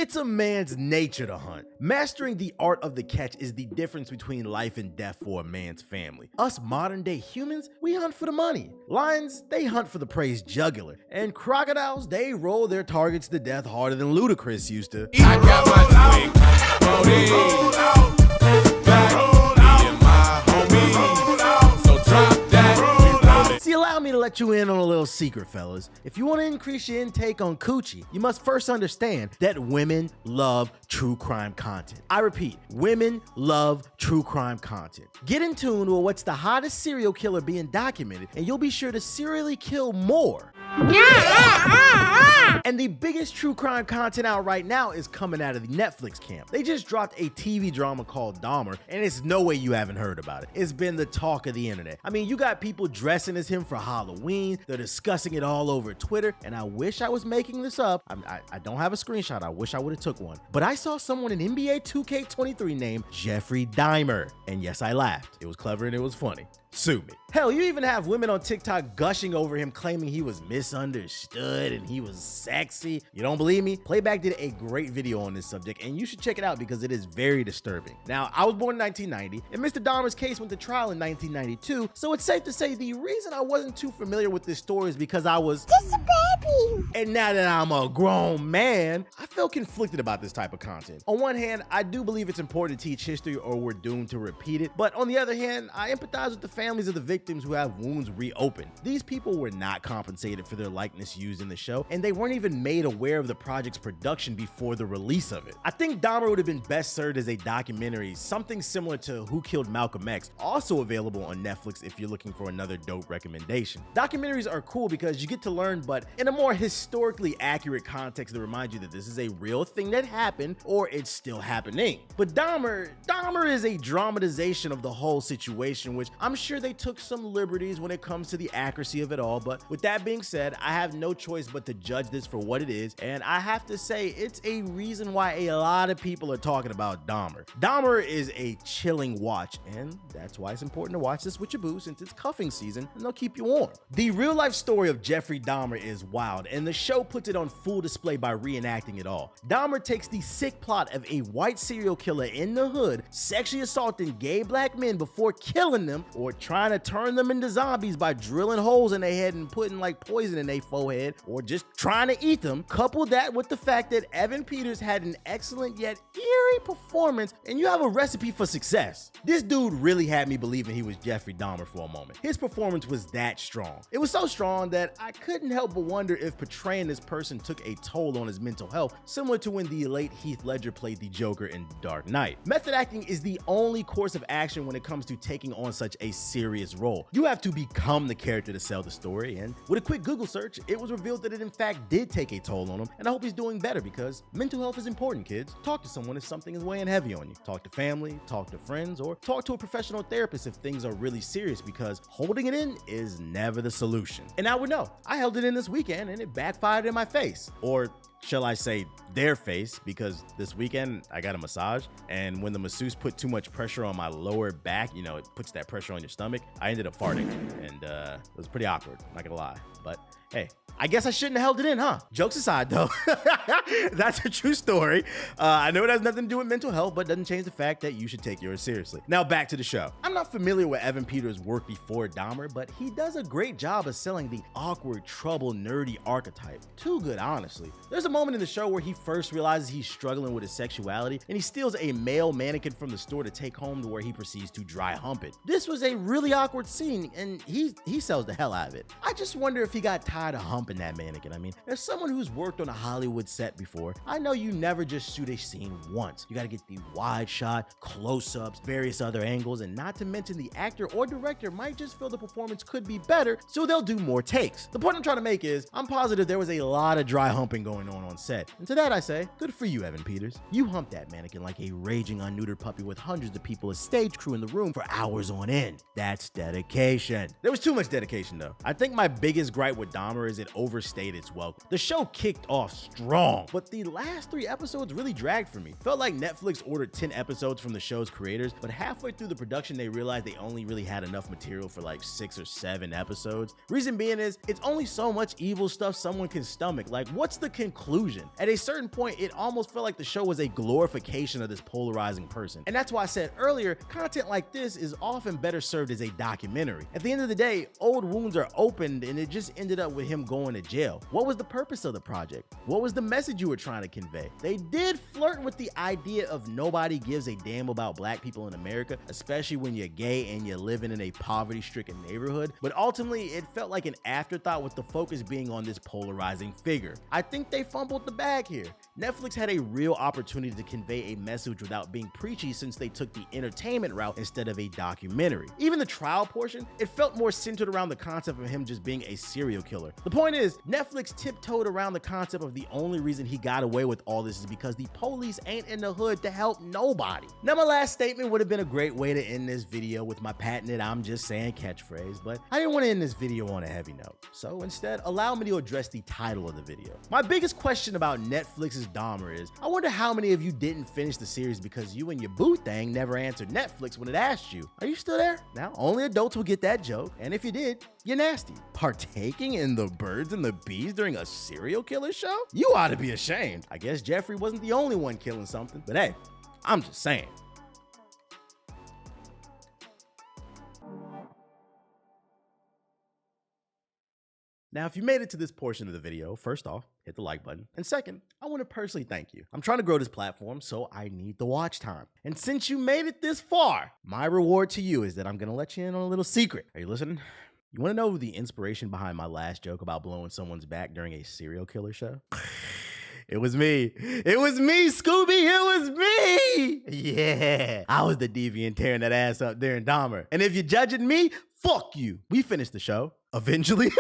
It's a man's nature to hunt. Mastering the art of the catch is the difference between life and death for a man's family. Us modern day humans, we hunt for the money. Lions, they hunt for the prey's jugular. And crocodiles, they roll their targets to death harder than Ludacris used to. I got my twig, roll out, back, me and my homies, so drop that, we roll it. See, allow me to let you in on a little secret, fellas. If you want to increase your intake on coochie, you must first understand that women love true crime content. I repeat, women love true crime content. Get in tune with what's the hottest serial killer being documented, and you'll be sure to serially kill more. And the biggest true crime content out right now is coming out of the Netflix camp. They just dropped a TV drama called Dahmer, and it's no way you haven't heard about it. It's been the talk of the internet. I mean, you got people dressing as him for Halloween. They're discussing it all over Twitter, and I wish I was making this up. I don't have a screenshot. I wish I would have took one. But I saw someone in NBA 2K23 named Jeffrey Dahmer, and yes, I laughed. It was clever and it was funny. Sue me. Hell, you even have women on TikTok gushing over him, claiming he was misunderstood and he was sexy. You don't believe me? Playback did a great video on this subject, and you should check it out because it is very disturbing. Now, I was born in 1990, and Mr. Dahmer's case went to trial in 1992, so it's safe to say the reason I wasn't too familiar with this story is because I was just a baby. And now that I'm a grown man, I feel conflicted about this type of content. On one hand, I do believe it's important to teach history or we're doomed to repeat it, but on the other hand, I empathize with the families of the victims who have wounds reopened. These people were not compensated for their likeness used in the show, and they weren't even made aware of the project's production before the release of it. I think Dahmer would have been best served as a documentary, something similar to Who Killed Malcolm X, also available on Netflix if you're looking for another dope recommendation. Documentaries are cool because you get to learn, but in a more historically accurate context that reminds you that this is a real thing that happened or it's still happening. But Dahmer is a dramatization of the whole situation, which I'm sure they took some liberties when it comes to the accuracy of it all. But with that being said, I have no choice but to judge this for what it is, and I have to say it's a reason why a lot of people are talking about Dahmer. Dahmer is a chilling watch, and that's why it's important to watch this with your boo since it's cuffing season and they'll keep you warm. The real life story of Jeffrey Dahmer is wild, and the show puts it on full display by reenacting it all. Dahmer takes the sick plot of a white serial killer in the hood sexually assaulting gay black men before killing them or trying to turn them into zombies by drilling holes in their head and putting like poison in their forehead, or just trying to eat them. Couple that with the fact that Evan Peters had an excellent yet eerie performance, and you have a recipe for success. This dude really had me believing he was Jeffrey Dahmer for a moment. His performance was that strong. It was so strong that I couldn't help but wonder if portraying this person took a toll on his mental health, similar to when the late Heath Ledger played the Joker in Dark Knight. Method acting is the only course of action when it comes to taking on such a serious role. You have to become the character to sell the story, and with a quick Google search, it was revealed that it in fact did take a toll on him, and I hope he's doing better because mental health is important, kids. Talk to someone if something is weighing heavy on you. Talk to family, talk to friends, or talk to a professional therapist if things are really serious, because holding it in is never the solution. And I would know. I held it in this weekend and it backfired in my face. Or shall I say their face, because this weekend I got a massage, and when the masseuse put too much pressure on my lower back, you know, it puts that pressure on your stomach, I ended up farting, and it was pretty awkward, not gonna lie. But hey, I guess I shouldn't have held it in, huh? Jokes aside though, that's a true story. I know it has nothing to do with mental health, but doesn't change the fact that you should take yours seriously. Now back to the show. I'm not familiar with Evan Peters' work before Dahmer, but he does a great job of selling the awkward, troubled, nerdy archetype. Too good, honestly. There's a moment in the show where he first realizes he's struggling with his sexuality, and he steals a male mannequin from the store to take home, to where he proceeds to dry hump it. This was a really awkward scene, and he sells the hell out of it. I just wonder if he got tired of humping that mannequin. I mean, as someone who's worked on a Hollywood set before, I know you never just shoot a scene once. You gotta get the wide shot, close-ups, various other angles, and not to mention the actor or director might just feel the performance could be better, so they'll do more takes. The point I'm trying to make is, I'm positive there was a lot of dry humping going on set. And to that I say, good for you, Evan Peters. You humped that mannequin like a raging unneutered puppy with hundreds of people as stage crew in the room for hours on end. That's dedication. There was too much dedication though. I think my biggest gripe with Dahmer Dahmer is it overstayed its welcome. The show kicked off strong, but the last 3 episodes really dragged for me. Felt like Netflix ordered 10 episodes from the show's creators, but halfway through the production they realized they only really had enough material for like 6 or 7 episodes. Reason being is, it's only so much evil stuff someone can stomach. Like, what's the conclusion? At a certain point, it almost felt like the show was a glorification of this polarizing person. And that's why I said earlier, content like this is often better served as a documentary. At the end of the day, old wounds are opened and it just ended up with him going to jail. What was the purpose of the project? What was the message you were trying to convey? They did flirt with the idea of nobody gives a damn about black people in America, especially when you're gay and you're living in a poverty-stricken neighborhood, but ultimately it felt like an afterthought with the focus being on this polarizing figure. I think they fumbled the bag here. Netflix had a real opportunity to convey a message without being preachy since they took the entertainment route instead of a documentary. Even the trial portion, it felt more centered around the concept of him just being a serial killer. The point is, Netflix tiptoed around the concept of the only reason he got away with all this is because the police ain't in the hood to help nobody. Now, my last statement would have been a great way to end this video with my patented "I'm just saying" catchphrase, but I didn't want to end this video on a heavy note. So instead, allow me to address the title of the video. My biggest question about Netflix's Dahmer is, I wonder how many of you didn't finish the series because you and your boo thing never answered Netflix when it asked you. Are you still there? Now, only adults will get that joke, and if you did, you're nasty. Partaking in the birds and the bees during a serial killer show? You ought to be ashamed. I guess Jeffrey wasn't the only one killing something, but hey, I'm just saying. Now, if you made it to this portion of the video, first off, hit the like button. And second, I want to personally thank you. I'm trying to grow this platform, so I need the watch time. And since you made it this far, my reward to you is that I'm going to let you in on a little secret. Are you listening? You want to know the inspiration behind my last joke about blowing someone's back during a serial killer show? It was me. It was me, Scooby. It was me. Yeah. I was the deviant tearing that ass up during Dahmer. And if you're judging me, fuck you. We finished the show. Eventually.